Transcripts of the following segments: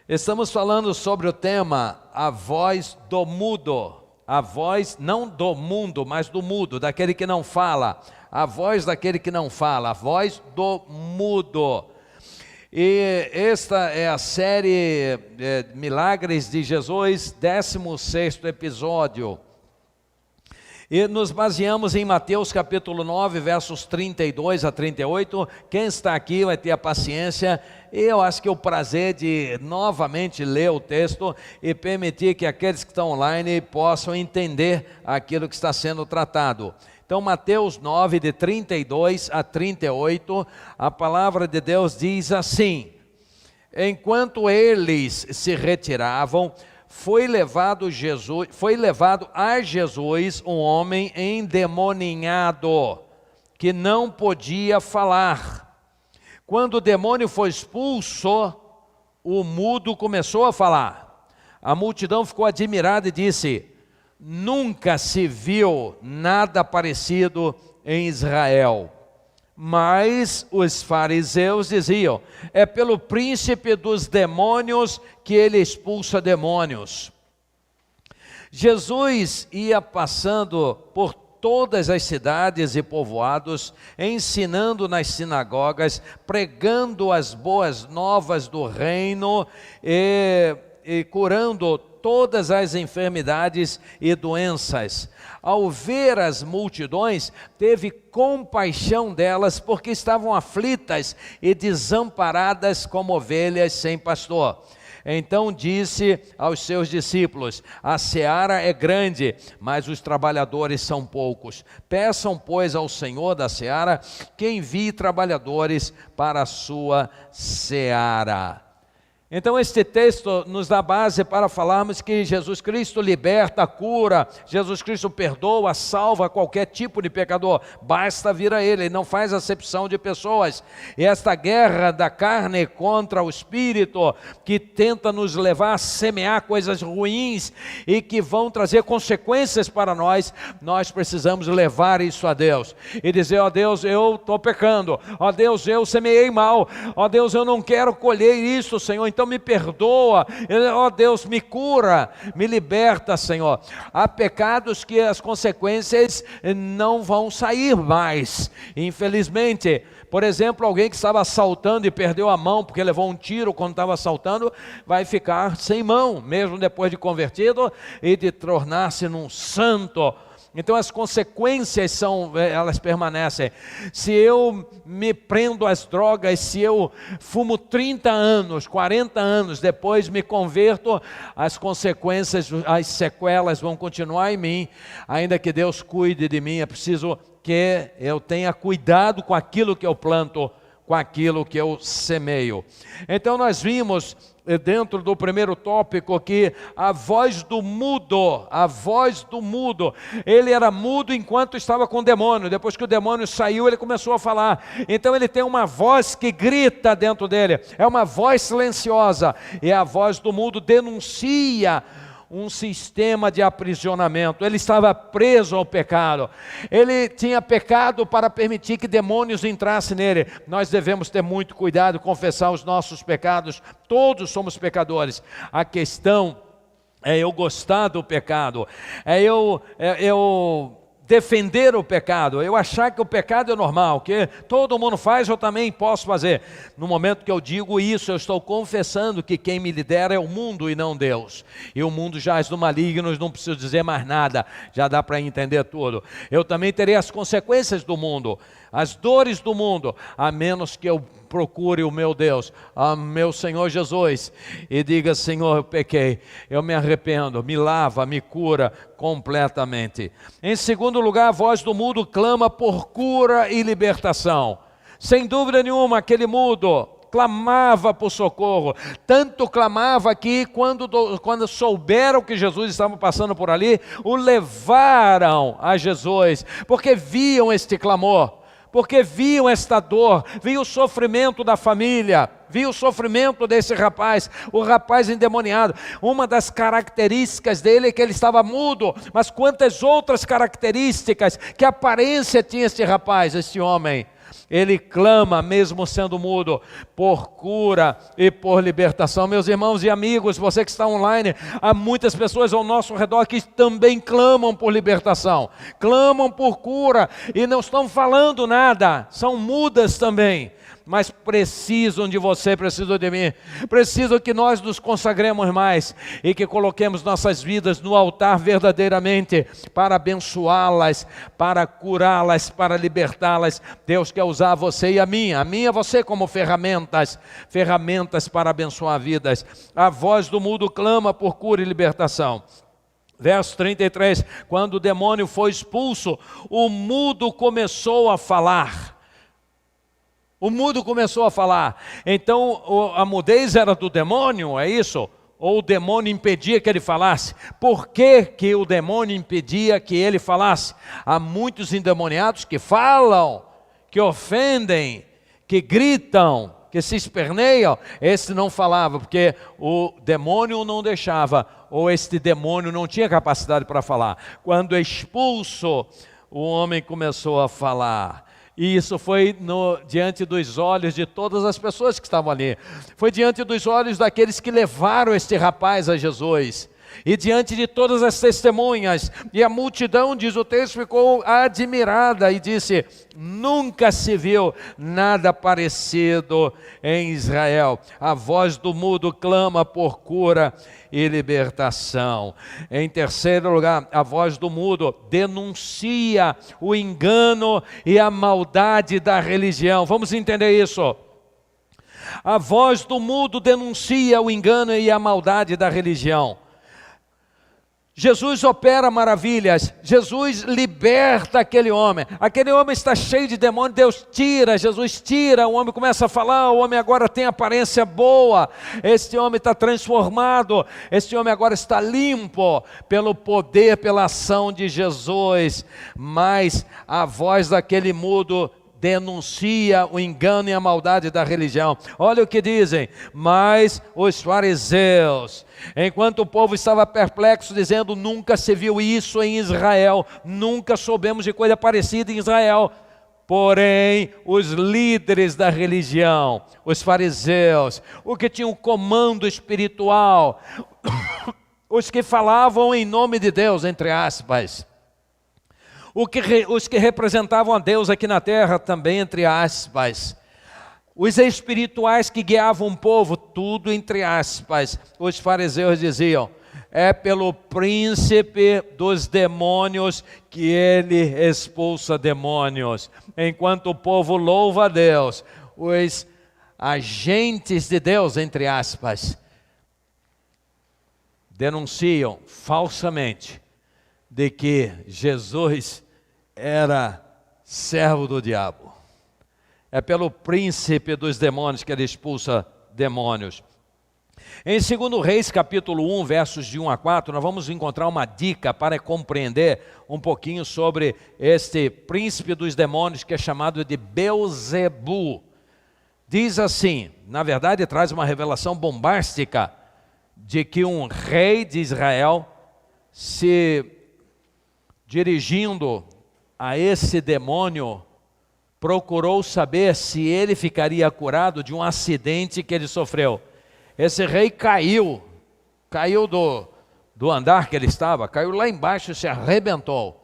Estamos falando sobre o tema A Voz do Mudo. A voz não do mundo, mas do mudo, daquele que não fala. A voz daquele que não fala, a voz do mudo. E esta é a série Milagres de Jesus, 16º episódio. E nos baseamos em Mateus capítulo 9, versos 32 a 38. Quem está aqui vai ter a paciência e eu acho que o prazer de novamente ler o texto e permitir que aqueles que estão online possam entender aquilo que está sendo tratado. Então, Mateus 9, de 32 a 38, a palavra de Deus diz assim: enquanto eles se retiravam, foi levado a Jesus um homem endemoninhado, que não podia falar. Quando o demônio foi expulso, o mudo começou a falar. A multidão ficou admirada e disse: nunca se viu nada parecido em Israel. Mas os fariseus diziam: é pelo príncipe dos demônios que ele expulsa demônios. Jesus ia passando por todas as cidades e povoados, ensinando nas sinagogas, pregando as boas novas do reino e curando todas as enfermidades e doenças. Ao ver as multidões, teve compaixão delas, porque estavam aflitas e desamparadas como ovelhas sem pastor. Então disse aos seus discípulos: a seara é grande, mas os trabalhadores são poucos. Peçam, pois, ao Senhor da seara que envie trabalhadores para a sua seara. Então este texto nos dá base para falarmos que Jesus Cristo liberta, cura, Jesus Cristo perdoa, salva qualquer tipo de pecador, basta vir a Ele não faz acepção de pessoas. E esta guerra da carne contra o Espírito, que tenta nos levar a semear coisas ruins e que vão trazer consequências para nós precisamos levar isso a Deus e dizer: ó Deus, eu estou pecando, ó Deus, eu semeei mal, ó Deus, eu não quero colher isso, Senhor, então me perdoa, ó Deus, me cura, me liberta, Senhor. Há pecados que as consequências não vão sair mais, infelizmente. Por exemplo, alguém que estava assaltando e perdeu a mão porque levou um tiro quando estava assaltando, vai ficar sem mão, mesmo depois de convertido e de tornar-se num santo. Então as consequências elas permanecem. Se eu me prendo às drogas, se eu fumo 30 anos, 40 anos, depois me converto, as consequências, as sequelas vão continuar em mim, ainda que Deus cuide de mim. É preciso que eu tenha cuidado com aquilo que eu planto, com aquilo que eu semeio. Então nós vimos dentro do primeiro tópico que a voz do mudo, ele era mudo enquanto estava com o demônio. Depois que o demônio saiu, ele começou a falar. Então ele tem uma voz que grita dentro dele, é uma voz silenciosa, e a voz do mudo denuncia um sistema de aprisionamento. Ele estava preso ao pecado, ele tinha pecado para permitir que demônios entrassem nele. Nós devemos ter muito cuidado, confessar os nossos pecados, todos somos pecadores. A questão é eu gostar do pecado, é eu defender o pecado, eu achar que o pecado é normal, que todo mundo faz, eu também posso fazer. No momento que eu digo isso, eu estou confessando que quem me lidera é o mundo e não Deus. E o mundo jaz no maligno, não preciso dizer mais nada, já dá para entender tudo. Eu também terei as consequências do mundo, as dores do mundo, a menos que eu procure o meu Deus, o meu Senhor Jesus, e diga: Senhor, eu pequei, eu me arrependo, me lava, me cura completamente. Em segundo lugar, a voz do mudo clama por cura e libertação. Sem dúvida nenhuma, aquele mudo clamava por socorro, tanto clamava que quando souberam que Jesus estava passando por ali, o levaram a Jesus, porque viam este clamor, porque viam esta dor, viam o sofrimento da família, viam o sofrimento desse rapaz, o rapaz endemoniado. Uma das características dele é que ele estava mudo, mas quantas outras características, que aparência tinha este rapaz, este homem? ele clama, mesmo sendo mudo, por cura e por libertação. Meus irmãos e amigos, você que está online, há muitas pessoas ao nosso redor que também clamam por libertação, clamam por cura e não estão falando nada, são mudas também. Mas precisam de você, precisam de mim, precisam que nós nos consagremos mais e que coloquemos nossas vidas no altar verdadeiramente para abençoá-las, para curá-las, para libertá-las. Deus quer usar você e a mim e você como ferramentas para abençoar vidas. A voz do mudo clama por cura e libertação. Verso 33, quando o demônio foi expulso, o mudo começou a falar. O mudo começou a falar. Então a mudez era do demônio, é isso? Ou o demônio impedia que ele falasse? Por que que o demônio impedia que ele falasse? Há muitos endemoniados que falam, que ofendem, que gritam, que se esperneiam. Esse não falava, porque o demônio não deixava, ou este demônio não tinha capacidade para falar. Quando expulso, o homem começou a falar. E isso foi diante dos olhos de todas as pessoas que estavam ali. Foi diante dos olhos daqueles que levaram este rapaz a Jesus. E diante de todas as testemunhas. E a multidão, diz o texto, ficou admirada e disse: nunca se viu nada parecido em Israel. A voz do mudo clama por cura e libertação. Em terceiro lugar, a voz do mudo denuncia o engano e a maldade da religião. Vamos entender isso. A voz do mudo denuncia o engano e a maldade da religião. Jesus opera maravilhas, Jesus liberta aquele homem está cheio de demônio, Deus tira, Jesus tira, o homem começa a falar, o homem agora tem aparência boa, este homem está transformado, este homem agora está limpo, pelo poder, pela ação de Jesus, mas a voz daquele mudo denuncia o engano e a maldade da religião. Olha o que dizem: mas os fariseus, enquanto o povo estava perplexo, dizendo: nunca se viu isso em Israel, nunca soubemos de coisa parecida em Israel. Porém, os líderes da religião, os fariseus, os que tinham comando espiritual, os que falavam em nome de Deus, entre aspas, os que representavam a Deus aqui na terra também, entre aspas, os espirituais que guiavam o povo, tudo entre aspas, os fariseus diziam: é pelo príncipe dos demônios que ele expulsa demônios. Enquanto o povo louva a Deus, os agentes de Deus, entre aspas, denunciam falsamente de que Jesus era servo do diabo. É pelo príncipe dos demônios que ele expulsa demônios. Em 2 Reis, capítulo 1, versos de 1 a 4, nós vamos encontrar uma dica para compreender um pouquinho sobre este príncipe dos demônios, que é chamado de Belzebu. Diz assim, na verdade traz uma revelação bombástica, de que um rei de Israel, se dirigindo a esse demônio, procurou saber se ele ficaria curado de um acidente que ele sofreu. Esse rei caiu do andar que ele estava, caiu lá embaixo e se arrebentou.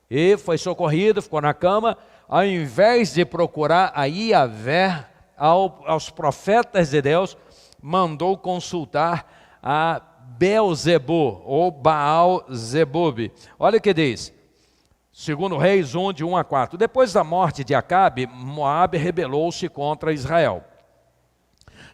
E foi socorrido, ficou na cama. Ao invés de procurar a Iavé, aos profetas de Deus, mandou consultar a Belzebu, ou Baal-zebub. Olha o que diz, 2 Reis 1, de 1 a 4. Depois da morte de Acabe, Moabe rebelou-se contra Israel.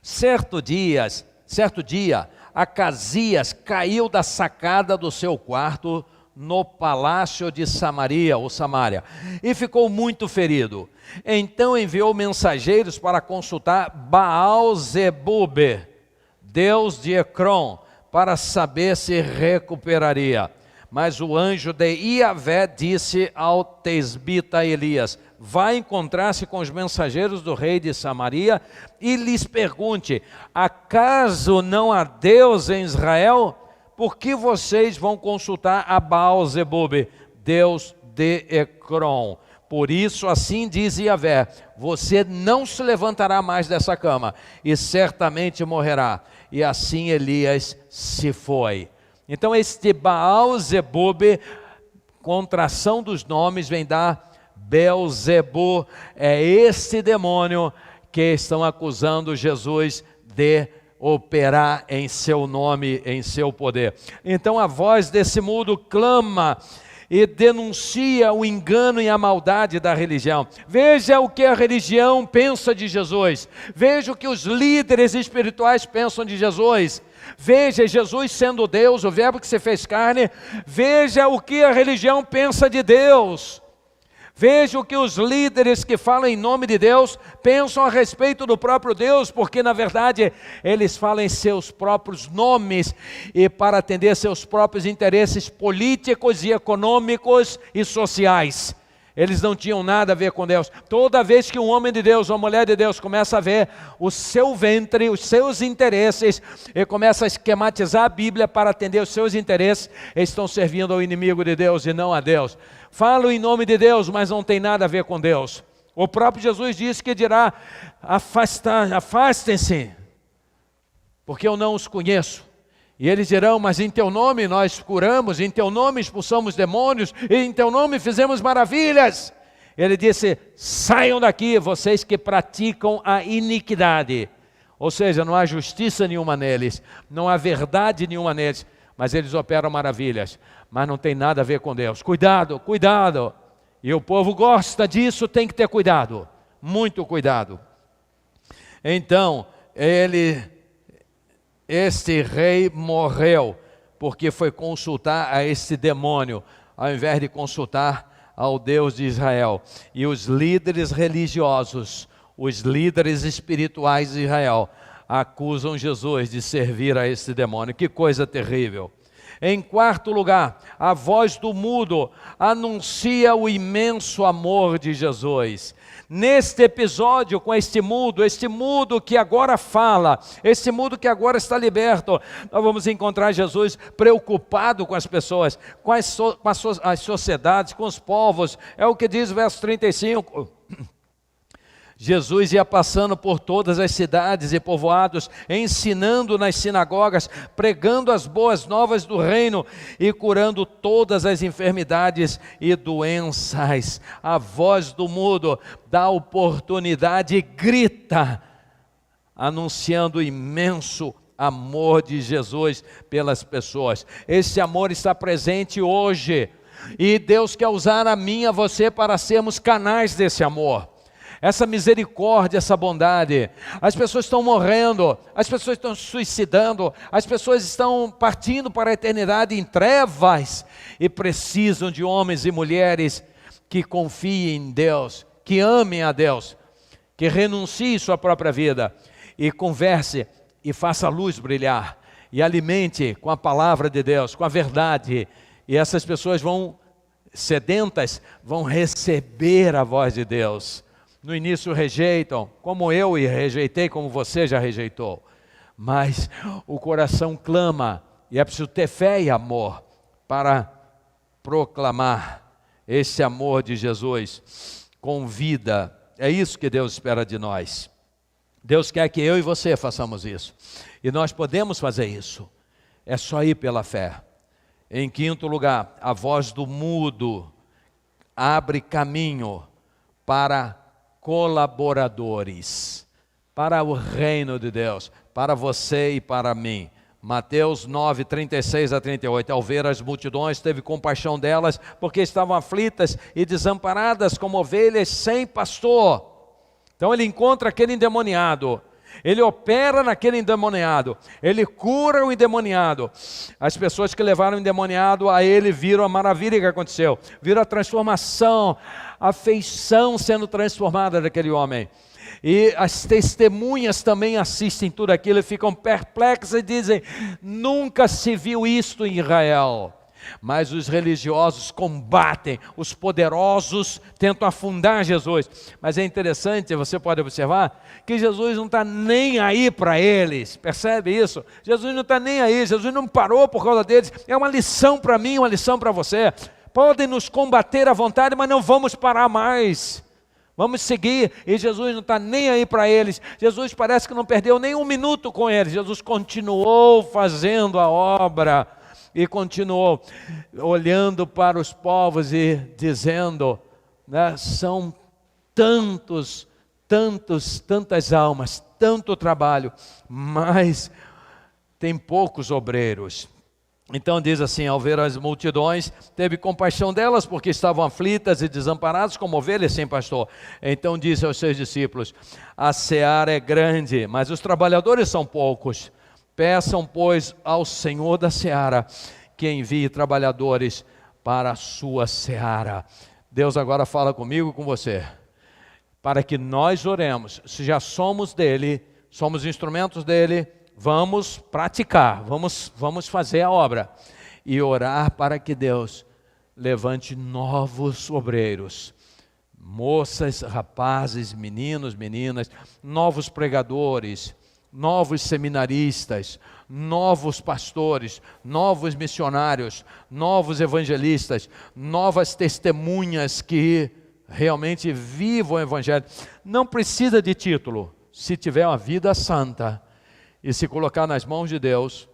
Certo dia, Acasias caiu da sacada do seu quarto no palácio de Samaria, ou Samária, e ficou muito ferido. Então enviou mensageiros para consultar Baal-zebub, deus de Ecrom, para saber se recuperaria. Mas o anjo de Iavé disse ao tesbita Elias: vai encontrar-se com os mensageiros do rei de Samaria e lhes pergunte: acaso não há Deus em Israel? Por que vocês vão consultar a Baal-zebub, deus de Ecrom? Por isso, assim diz Yahvé, você não se levantará mais dessa cama, e certamente morrerá. E assim Elias se foi. Então este Baal-zebub, contração dos nomes, vem da Belzebu, é este demônio que estão acusando Jesus de operar em seu nome, em seu poder. Então a voz desse mundo clama e denuncia o engano e a maldade da religião. Veja o que a religião pensa de Jesus. Veja o que os líderes espirituais pensam de Jesus. Veja Jesus sendo Deus, o verbo que se fez carne. Veja o que a religião pensa de Deus. Veja o que os líderes que falam em nome de Deus pensam a respeito do próprio Deus, porque na verdade eles falam em seus próprios nomes e para atender seus próprios interesses políticos e econômicos e sociais. Eles não tinham nada a ver com Deus. Toda vez que um homem de Deus ou uma mulher de Deus começa a ver o seu ventre, os seus interesses, e começa a esquematizar a Bíblia para atender os seus interesses, eles estão servindo ao inimigo de Deus e não a Deus. Falam em nome de Deus, mas não tem nada a ver com Deus. O próprio Jesus disse que dirá, afastem-se, porque eu não os conheço. E eles dirão, mas em teu nome nós curamos, em teu nome expulsamos demônios, e em teu nome fizemos maravilhas. Ele disse, saiam daqui vocês que praticam a iniquidade. Ou seja, não há justiça nenhuma neles, não há verdade nenhuma neles, mas eles operam maravilhas, mas não tem nada a ver com Deus. Cuidado, cuidado. E o povo gosta disso, tem que ter cuidado, muito cuidado. Então, este rei morreu porque foi consultar a este demônio, ao invés de consultar ao Deus de Israel. E os líderes religiosos, os líderes espirituais de Israel, acusam Jesus de servir a esse demônio. Que coisa terrível. Em quarto lugar, a voz do mudo anuncia o imenso amor de Jesus. Neste episódio com este mudo que agora fala, este mudo que agora está liberto, nós vamos encontrar Jesus preocupado com as pessoas, com as sociedades, com os povos. É o que diz o verso 35. Jesus ia passando por todas as cidades e povoados, ensinando nas sinagogas, pregando as boas novas do reino e curando todas as enfermidades e doenças. A voz do mudo dá oportunidade e grita, anunciando o imenso amor de Jesus pelas pessoas. Esse amor está presente hoje e Deus quer usar a mim e a você para sermos canais desse amor. Essa misericórdia, essa bondade. As pessoas estão morrendo, as pessoas estão se suicidando, as pessoas estão partindo para a eternidade em trevas e precisam de homens e mulheres que confiem em Deus, que amem a Deus, que renunciem sua própria vida e converse e faça a luz brilhar e alimente com a palavra de Deus, com a verdade. E essas pessoas sedentas, vão receber a voz de Deus. No início rejeitam, como eu rejeitei, como você já rejeitou. Mas o coração clama, e é preciso ter fé e amor para proclamar esse amor de Jesus com vida. É isso que Deus espera de nós. Deus quer que eu e você façamos isso. E nós podemos fazer isso. É só ir pela fé. Em quinto lugar, a voz do mudo abre caminho para colaboradores, para o reino de Deus, para você e para mim. Mateus 9, 36 a 38, ao ver as multidões, teve compaixão delas, porque estavam aflitas e desamparadas como ovelhas sem pastor. Então ele encontra aquele endemoniado, ele opera naquele endemoniado, ele cura o endemoniado. As pessoas que levaram o endemoniado a ele viram a maravilha que aconteceu, viram a transformação, a feição sendo transformada daquele homem. E as testemunhas também assistem tudo aquilo e ficam perplexas e dizem, nunca se viu isto em Israel. Mas os religiosos combatem, os poderosos tentam afundar Jesus. Mas é interessante, você pode observar, que Jesus não está nem aí para eles, percebe isso? Jesus não está nem aí, Jesus não parou por causa deles. É uma lição para mim, uma lição para você. podem nos combater à vontade, mas não vamos parar mais. Vamos seguir, e Jesus não está nem aí para eles. Jesus parece que não perdeu nem um minuto com eles. Jesus continuou fazendo a obra e continuou olhando para os povos e dizendo, né, são tantas almas, tanto trabalho, mas tem poucos obreiros. Então diz assim, ao ver as multidões, teve compaixão delas, porque estavam aflitas e desamparadas, como ovelhas sem pastor. Então disse aos seus discípulos, a seara é grande, mas os trabalhadores são poucos. Peçam, pois, ao Senhor da seara, que envie trabalhadores para a sua seara. Deus agora fala comigo e com você, para que nós oremos. Se já somos dele, somos instrumentos dele, vamos praticar, vamos fazer a obra e orar para que Deus levante novos obreiros, moças, rapazes, meninos, meninas, novos pregadores, novos seminaristas, novos pastores, novos missionários, novos evangelistas, novas testemunhas que realmente vivam o evangelho. Não precisa de título, se tiver uma vida santa e se colocar nas mãos de Deus,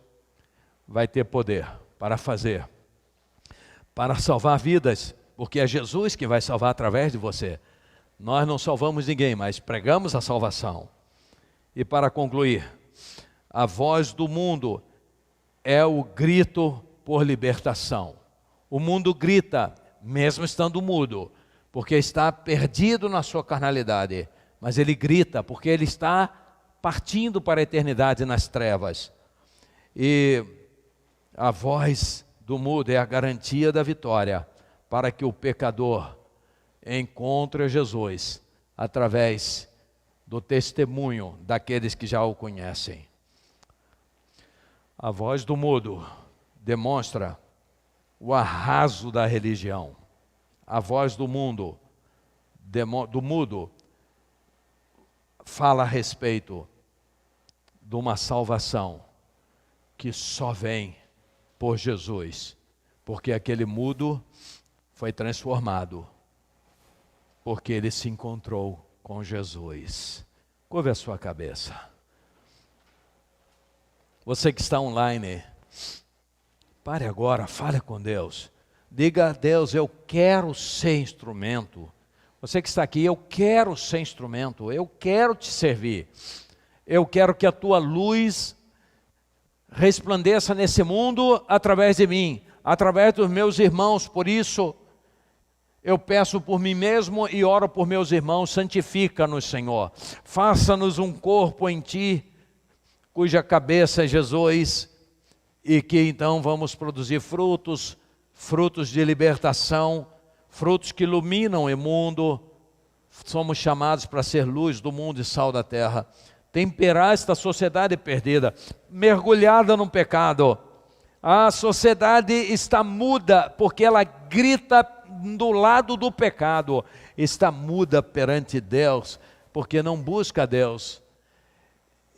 vai ter poder para fazer, para salvar vidas, porque é Jesus que vai salvar através de você. Nós não salvamos ninguém, mas pregamos a salvação. E para concluir, a voz do mundo é o grito por libertação. O mundo grita, mesmo estando mudo, porque está perdido na sua carnalidade, mas ele grita porque ele está partindo para a eternidade nas trevas. E a voz do mudo é a garantia da vitória para que o pecador encontre Jesus através do testemunho daqueles que já o conhecem. A voz do mudo demonstra o arraso da religião. A voz do mudo fala a respeito de uma salvação que só vem por Jesus, porque aquele mudo foi transformado, porque ele se encontrou com Jesus. Curve a sua cabeça. Você que está online, pare agora, fale com Deus. Diga a Deus, eu quero ser instrumento. Você que está aqui, eu quero ser instrumento, eu quero te servir. Eu quero que a tua luz resplandeça nesse mundo através de mim, através dos meus irmãos. Por isso, eu peço por mim mesmo e oro por meus irmãos, santifica-nos, Senhor. Faça-nos um corpo em Ti, cuja cabeça é Jesus, e que então vamos produzir frutos de libertação, frutos que iluminam o mundo. Somos chamados para ser luz do mundo e sal da terra. Temperar esta sociedade perdida, mergulhada no pecado. A sociedade está muda porque ela grita do lado do pecado. Está muda perante Deus porque não busca a Deus.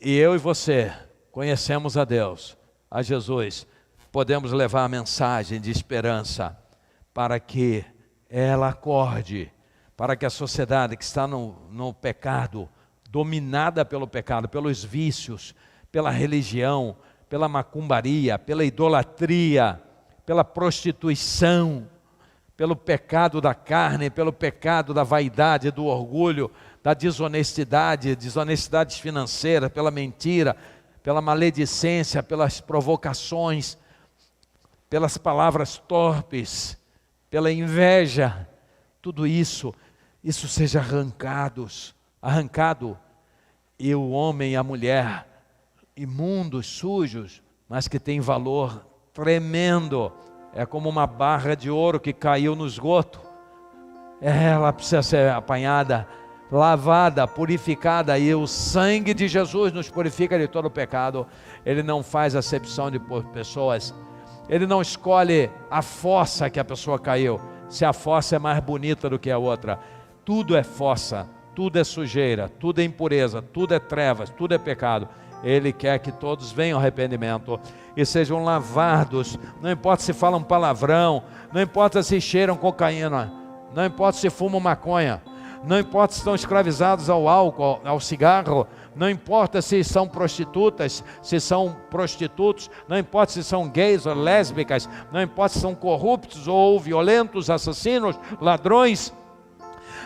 E eu e você conhecemos a Deus, a Jesus. Podemos levar a mensagem de esperança para que ela acorde, para que a sociedade que está no pecado, dominada pelo pecado, pelos vícios, pela religião, pela macumbaria, pela idolatria, pela prostituição, pelo pecado da carne, pelo pecado da vaidade, do orgulho, da desonestidade, desonestidades financeiras, pela mentira, pela maledicência, pelas provocações, pelas palavras torpes, pela inveja, tudo isso seja arrancado, e o homem e a mulher, imundos, sujos, mas que tem valor tremendo, é como uma barra de ouro que caiu no esgoto, ela precisa ser apanhada, lavada, purificada, e o sangue de Jesus nos purifica de todo o pecado. Ele não faz acepção de pessoas, ele não escolhe a fossa que a pessoa caiu, se a fossa é mais bonita do que a outra. Tudo é fossa, tudo é sujeira, tudo é impureza, tudo é trevas, tudo é pecado. Ele quer que todos venham ao arrependimento e sejam lavados. Não importa se falam palavrão, não importa se cheiram cocaína, não importa se fumam maconha, não importa se estão escravizados ao álcool, ao cigarro, não importa se são prostitutas, se são prostitutos, não importa se são gays ou lésbicas, não importa se são corruptos ou violentos, assassinos, ladrões,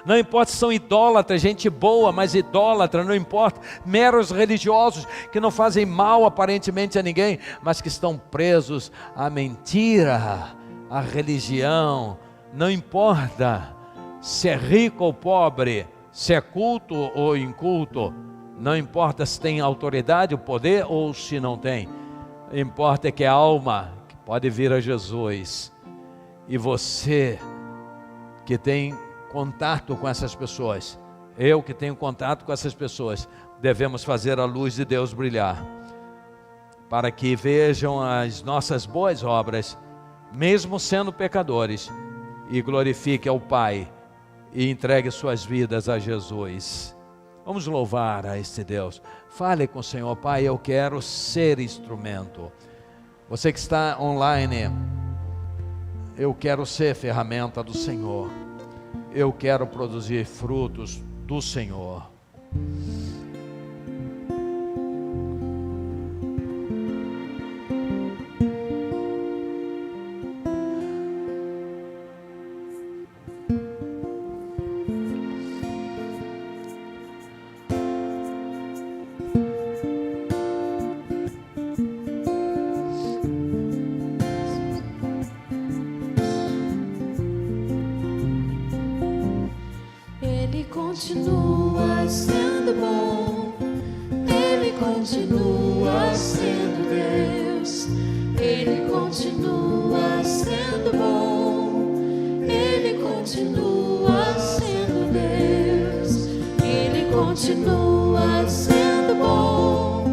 não importa se são idólatras, gente boa, mas idólatra, não importa, meros religiosos que não fazem mal aparentemente a ninguém, mas que estão presos à mentira, à religião. Não importa se é rico ou pobre, se é culto ou inculto, não importa se tem autoridade, o poder ou se não tem, importa é que a alma que pode vir a Jesus. E você que tem contato com essas pessoas, eu que tenho contato com essas pessoas, devemos fazer a luz de Deus brilhar, para que vejam as nossas boas obras, mesmo sendo pecadores, e glorifique ao Pai, e entregue suas vidas a Jesus. Vamos louvar a este Deus. Fale com o Senhor. Pai, eu quero ser instrumento. Você que está online, eu quero ser ferramenta do Senhor. Eu quero produzir frutos do Senhor. Continua sendo bom, Ele continua sendo Deus, Ele continua sendo bom, Ele continua sendo Deus, Ele continua sendo bom,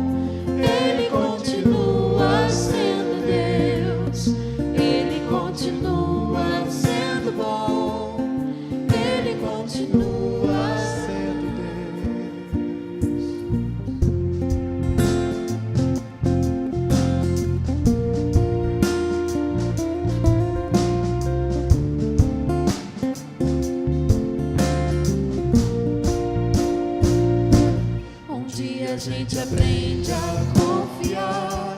Ele continua sendo Deus, Ele continua sendo bom, Ele continua. A gente aprende a confiar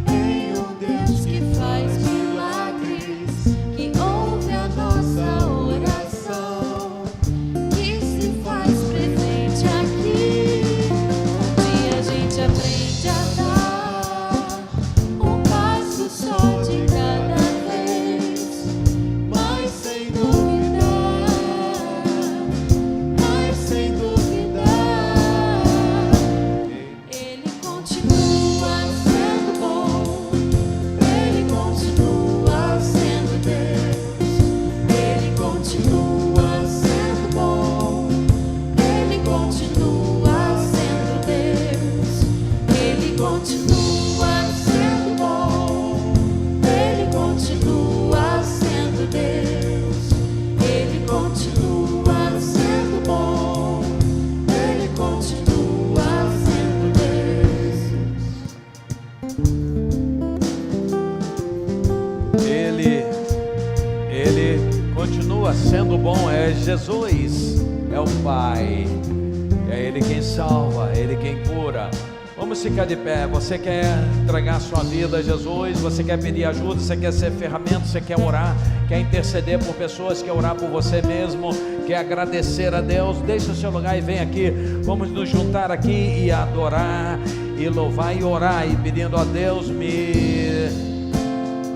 em um Deus que faz milagres, que ouve a nossa oração, que se faz presente aqui. Um dia a gente aprende a dar um passo só de cada vez, mas sem duvidar, mas sem duvidar. Sendo bom, é Jesus, é o Pai, é Ele quem salva, é Ele quem cura. Vamos ficar de pé. Você quer entregar sua vida a Jesus, você quer pedir ajuda, você quer ser ferramenta, você quer orar, quer interceder por pessoas, quer orar por você mesmo, quer agradecer a Deus, deixa o seu lugar e vem aqui. Vamos nos juntar aqui e adorar, e louvar e orar, e pedindo a Deus, me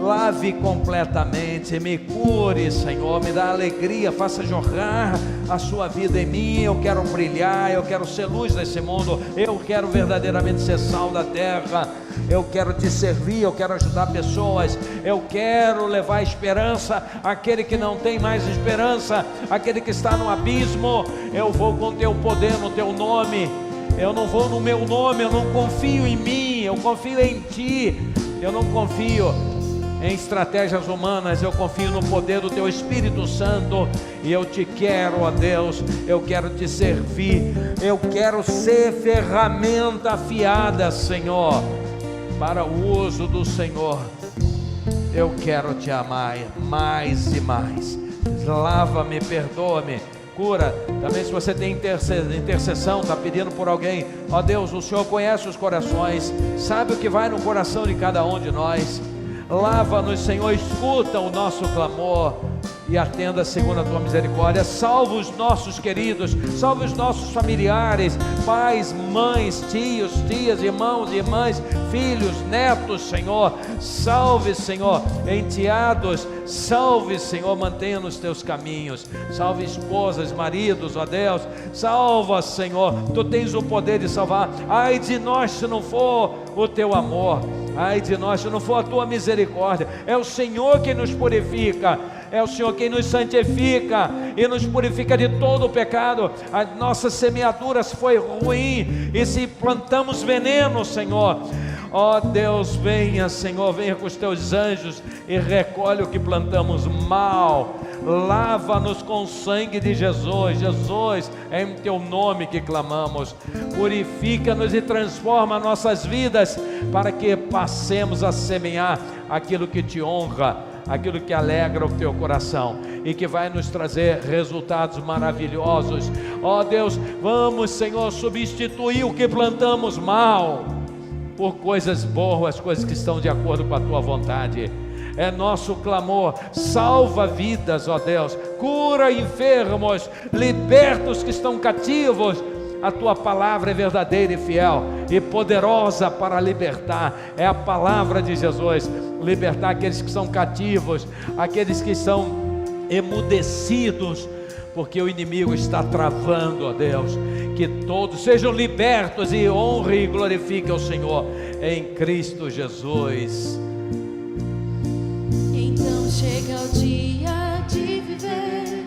lave completamente, me cure, Senhor, me dá alegria, faça jorrar a sua vida em mim. Eu quero brilhar, eu quero ser luz nesse mundo, eu quero verdadeiramente ser sal da terra, eu quero te servir, eu quero ajudar pessoas, eu quero levar esperança àquele que não tem mais esperança, aquele que está no abismo. Eu vou com teu poder, no teu nome, eu não vou no meu nome, eu não confio em mim, eu confio em ti, eu não confio em estratégias humanas, eu confio no poder do Teu Espírito Santo, e eu te quero, ó Deus, eu quero te servir, eu quero ser ferramenta afiada, Senhor, para o uso do Senhor. Eu quero te amar mais e mais. Lava-me, perdoa-me, cura. Também se você tem intercessão, está pedindo por alguém, ó Deus, o Senhor conhece os corações, sabe o que vai no coração de cada um de nós. Lava-nos, Senhor, escuta o nosso clamor e atenda segundo a Tua misericórdia. Salva os nossos queridos, salva os nossos familiares, pais, mães, tios, tias, irmãos e irmãs, filhos, netos, Senhor. Salve, Senhor, enteados, salve, Senhor, mantenha nos Teus caminhos. Salve esposas, maridos, ó Deus, salva, Senhor, Tu tens o poder de salvar. Ai de nós se não for o Teu amor, ai de nós se não for a Tua misericórdia. É o Senhor quem nos purifica, é o Senhor quem nos santifica e nos purifica de todo o pecado. A nossa semeadura foi ruim, e se plantamos veneno, Senhor, ó Deus, venha, Senhor, venha com os Teus anjos e recolhe o que plantamos mal. Lava-nos com o sangue de Jesus. Jesus, é em Teu nome que clamamos. Purifica-nos e transforma nossas vidas, para que passemos a semear aquilo que Te honra, aquilo que alegra o Teu coração e que vai nos trazer resultados maravilhosos. Ó Deus, vamos, Senhor, substituir o que plantamos mal por coisas boas, coisas que estão de acordo com a Tua vontade. É nosso clamor. Salva vidas, ó Deus, cura enfermos, liberta os que estão cativos. A Tua palavra é verdadeira e fiel e poderosa para libertar. É a palavra de Jesus, libertar aqueles que são cativos, aqueles que são emudecidos, porque o inimigo está travando, ó Deus. Que todos sejam libertos e honre e glorifique ao Senhor em Cristo Jesus. Então chega o dia de viver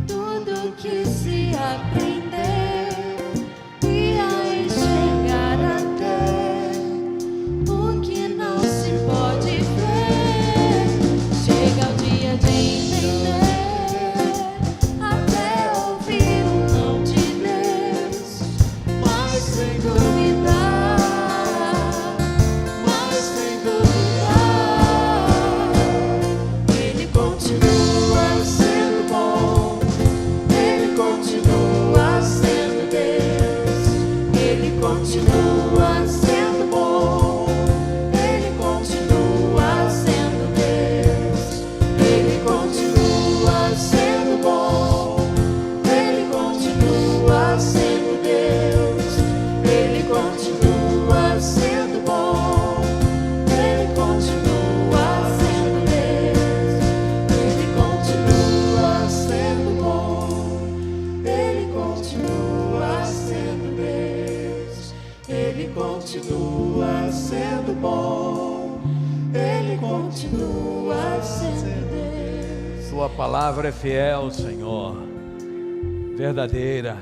tudo que se aprender e a enxergar até o que não se pode ver. Chega o dia de entender, até ouvir o não de Deus, mas sem duvidar, mas sem duvidar. Ele continua sendo bom, Ele continua sendo Deus, Ele continua sendo bom, Ele continua sendo Deus, Ele continua sendo bom, Ele continua sendo Deus, Ele continua sendo bom, Ele continua sendo Deus, Ele continua sendo bom, Ele continua sendo Deus, Ele continua sendo bom, Ele continua sendo Deus. Tua palavra é fiel, Senhor, verdadeira.